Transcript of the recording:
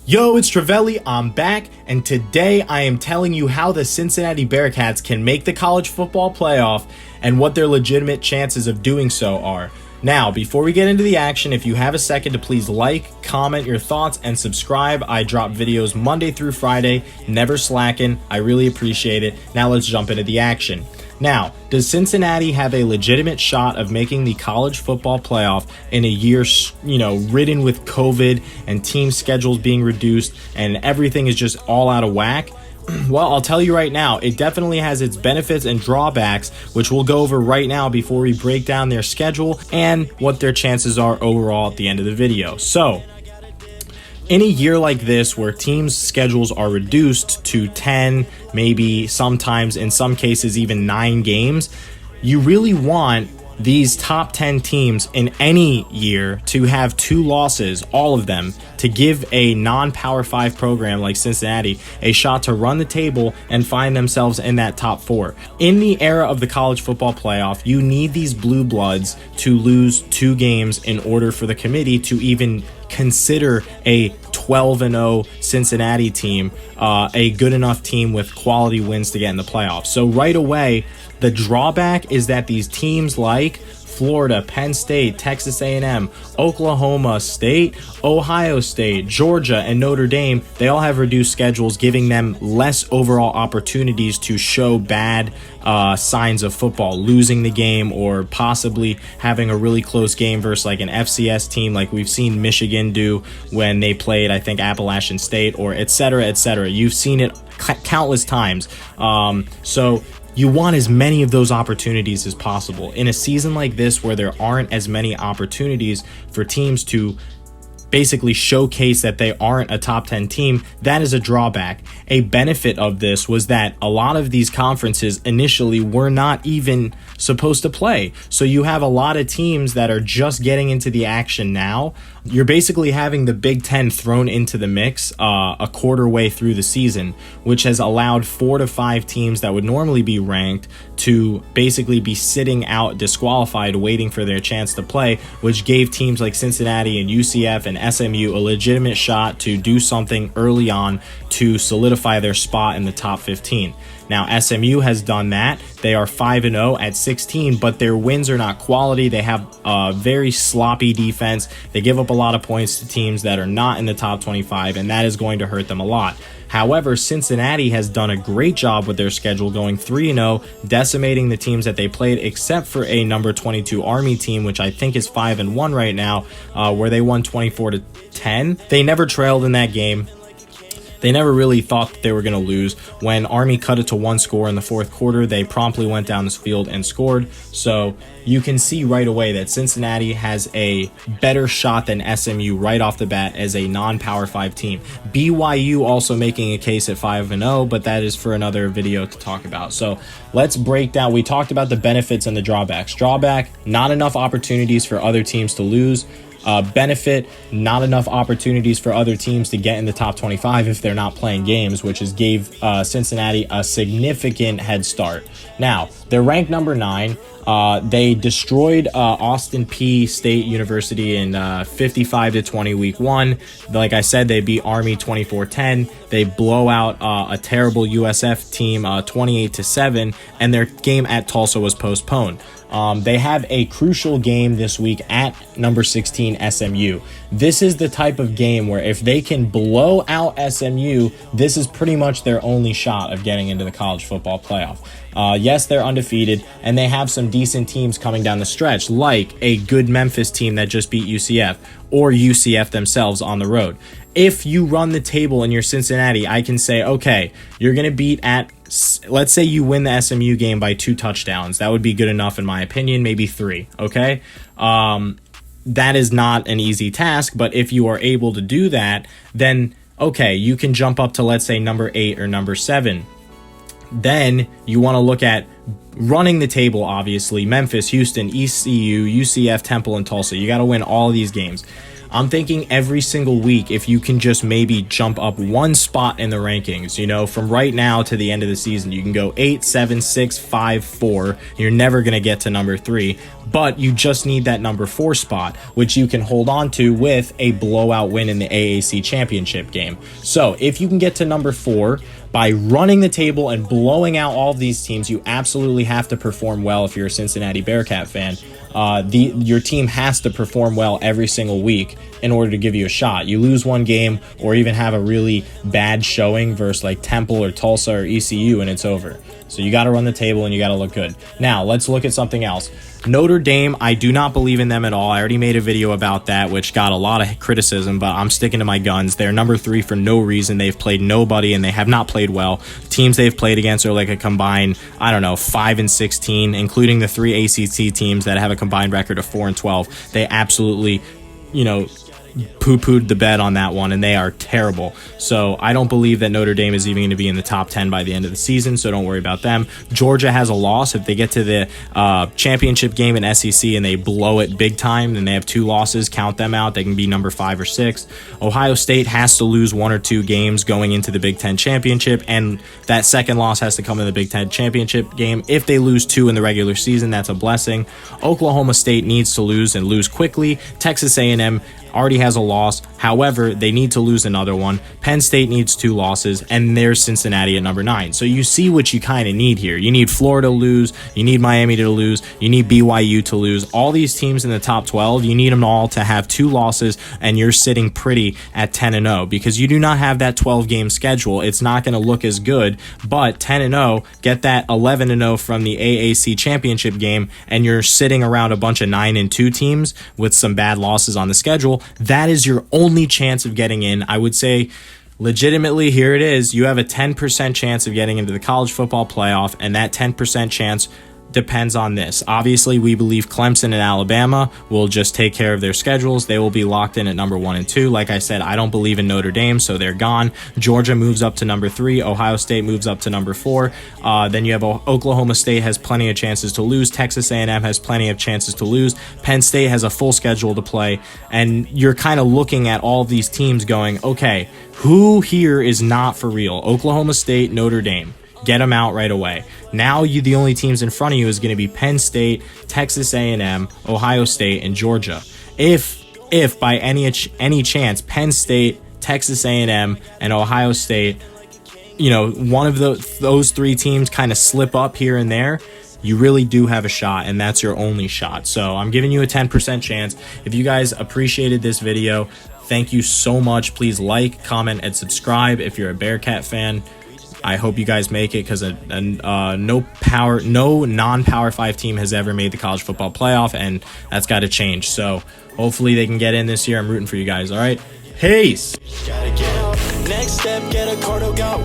Yo, it's Travelli, I'm back, and today I am telling you how the Cincinnati Bearcats can make the college football playoff and what their legitimate chances of doing so are. Now, before we get into the action, if you have a second to please like, comment your thoughts, and subscribe. I drop videos Monday through Friday, never slacking. I really appreciate it. Now let's jump into the action. Now, does Cincinnati have a legitimate shot of making the college football playoff in a year, ridden with COVID and team schedules being reduced and everything is just all out of whack? Well, I'll tell you right now, it definitely has its benefits and drawbacks, which we'll go over right now before we break down their schedule and what their chances are overall at the end of the video. So, in a year like this where teams' schedules are reduced to 10, maybe sometimes in some cases even 9 games, you really want these top 10 teams in any year to have 2 losses, all of them, to give a non-Power 5 program like Cincinnati a shot to run the table and find themselves in that top 4. In the era of the college football playoff, you need these blue bloods to lose 2 games in order for the committee to even consider a 12-0 Cincinnati team a good enough team with quality wins to get in the playoffs. So right away, the drawback is that these teams like Florida, Penn State, Texas A&M, Oklahoma State, Ohio State, Georgia, and Notre Dame, they all have reduced schedules, giving them less overall opportunities to show bad signs of football, losing the game or possibly having a really close game versus like an FCS team like we've seen Michigan do when they played, I think, Appalachian State, or et cetera, et cetera. You've seen it countless times. So you want as many of those opportunities as possible. In a season like this where there aren't as many opportunities for teams to basically showcase that they aren't a top 10 team, that is a drawback. A benefit of this was that a lot of these conferences initially were not even supposed to play. So you have a lot of teams that are just getting into the action now. You're basically having the Big Ten thrown into the mix a quarter way through the season, which has allowed 4 to 5 teams that would normally be ranked to basically be sitting out disqualified, waiting for their chance to play, which gave teams like Cincinnati and UCF and SMU a legitimate shot to do something early on to solidify their spot in the top 15. Now, SMU has done that. They are 5-0 at 16, but their wins are not quality. They have a very sloppy defense. They give up a lot of points to teams that are not in the top 25, and that is going to hurt them a lot. However, Cincinnati has done a great job with their schedule, going 3-0, decimating the teams that they played, except for a number 22 Army team, which I think is 5-1 right now, where they won 24-10. They never trailed in that game. They never really thought that they were going to lose. When Army cut it to 1 score in the 4th quarter, they promptly went down this field and scored. So you can see right away that Cincinnati has a better shot than SMU right off the bat as a non-Power 5 team. BYU also making a case at 5-0, but that is for another video to talk about. So let's break down. We talked about the benefits and the drawbacks. Drawback, not enough opportunities for other teams to lose. Benefit, not enough opportunities for other teams to get in the top 25 if they're not playing games, which is gave Cincinnati a significant head start. Now, they're ranked number 9. They destroyed Austin P State University in 55-20 week 1. Like I said, they beat Army 24-10. They blow out a terrible USF team 28-7, and their game at Tulsa was postponed. They have a crucial game this week at number 16 SMU. This is the type of game where if they can blow out SMU, this is pretty much their only shot of getting into the college football playoff. Yes, they're undefeated, and they have some decent teams coming down the stretch, like a good Memphis team that just beat UCF, or UCF themselves on the road. If you run the table and you're Cincinnati, I can say, okay, you're going to beat at, let's say you win the SMU game by 2 touchdowns. That would be good enough in my opinion, maybe 3, okay? That is not an easy task, but if you are able to do that, then, okay, you can jump up to, let's say, number 8 or number 7. Then you want to look at running the table, obviously. Memphis, Houston, ECU, UCF, Temple, and Tulsa. You got to win all of these games. I'm thinking every single week, if you can just maybe jump up one spot in the rankings, you know, from right now to the end of the season, you can go 8, 7, 6, 5, 4. You're never going to get to number 3, but you just need that number 4 spot, which you can hold on to with a blowout win in the AAC championship game. So if you can get to number 4 by running the table and blowing out all of these teams, you absolutely have to perform well if you're a Cincinnati Bearcat fan. Your team has to perform well every single week in order to give you a shot. You lose one game or even have a really bad showing versus like Temple or Tulsa or ECU and it's over. So you got to run the table and you got to look good. Now let's look at something else. Notre Dame, I do not believe in them at all. I already made a video about that, which got a lot of criticism, but I'm sticking to my guns. They're number 3 for no reason. They've played nobody, and they have not played well. Teams they've played against are like a combined, 5-16, including the 3 ACC teams that have a combined record of 4-12. They absolutely, poo-pooed the bed on that one, and they are terrible. So I don't believe that Notre Dame is even going to be in the top 10 by the end of the season, so don't worry about them. Georgia has a loss. If they get to the championship game in SEC and they blow it big time, then they have 2 losses. Count them out. They can be number 5 or 6. Ohio State has to lose 1 or 2 games going into the Big Ten championship, and that second loss has to come in the Big Ten championship game. If they lose 2 in the regular season, that's a blessing. Oklahoma State needs to lose and lose quickly. Texas A&M already has a loss. However, they need to lose another one. Penn State needs 2 losses, and there's Cincinnati at number 9. So you see what you kind of need here. You need Florida to lose. You need Miami to lose. You need BYU to lose. All these teams in the top 12, you need them all to have 2 losses, and you're sitting pretty at 10-0 because you do not have that 12-game schedule. It's not going to look as good, but 10-0, get that 11-0 from the AAC championship game, and you're sitting around a bunch of 9-2 teams with some bad losses on the schedule. That is your only chance of getting in. I would say legitimately, here it is. You have a 10% chance of getting into the college football playoff, and that 10% chance depends on this. Obviously, we believe Clemson and Alabama will just take care of their schedules. They will be locked in at number 1 and 2. Like I said, I don't believe in Notre Dame, so they're gone. Georgia moves up to number 3. Ohio State moves up to number 4. Then you have Oklahoma State has plenty of chances to lose. Texas A&M has plenty of chances to lose. Penn State has a full schedule to play. And you're kind of looking at all of these teams going, okay, who here is not for real? Oklahoma State, Notre Dame. Get them out right away. Now the only teams in front of you is going to be Penn State, Texas A&M, Ohio State, and Georgia. If by any chance Penn State, Texas A&M, and Ohio State, one of those 3 teams kind of slip up here and there, you really do have a shot, and that's your only shot. So I'm giving you a 10% chance. If you guys appreciated this video, thank you so much. Please like, comment, and subscribe if you're a Bearcat fan. I hope you guys make it because no non-Power 5 team has ever made the college football playoff, and that's got to change. So hopefully they can get in this year. I'm rooting for you guys. All right, peace. Next step, get a Cardo, got